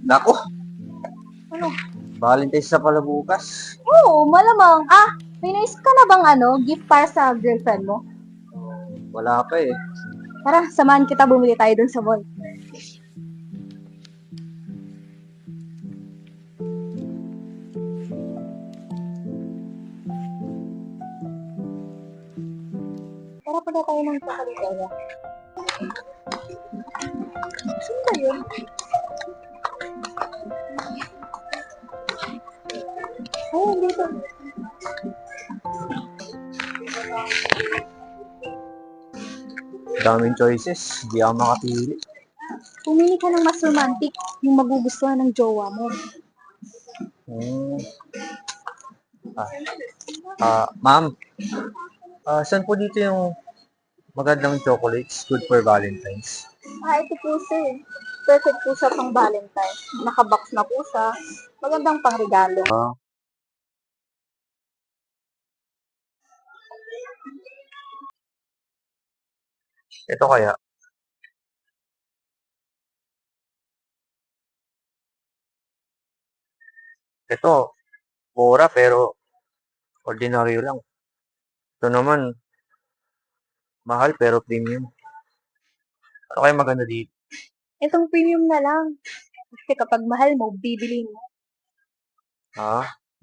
Nako, Ano? Valentine's na pala bukas. Oo, malamang. May nais ka na bang gift para sa girlfriend mo? Wala pa eh. Tara, samahan kita bumili tayo dun sa mall. Tara pala tayo ng pakaliteria. Saan ba yun? Oh, dito. Daming choices, di ako makapili. Pumili ka ng mas romantic, yung magugustuhan ng jowa mo. Hmm. Ma'am, saan po dito yung magandang chocolates good for Valentine's? Ito po sir. Perfect po siya pang Valentine. Nakabox na po siya. Magandang pangregalo. Ito kaya? Ito, mura pero ordinaryo lang. Ito naman, mahal pero premium. Ano kaya maganda dito? Itong premium na lang. Kasi kapag mahal mo, bibili mo.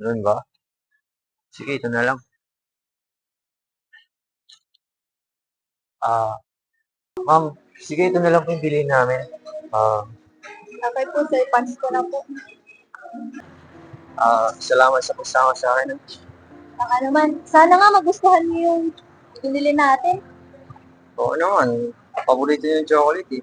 Ganun ba? Sige, ito na lang. Ma'am, sige, ito na lang po yung bilhin namin. Okay po sir, punch ko na po. Salamat sa pagsama sa akin. Baka naman, sana nga magustuhan niyo yung binili natin. Oo naman, paborito yung chocolate eh.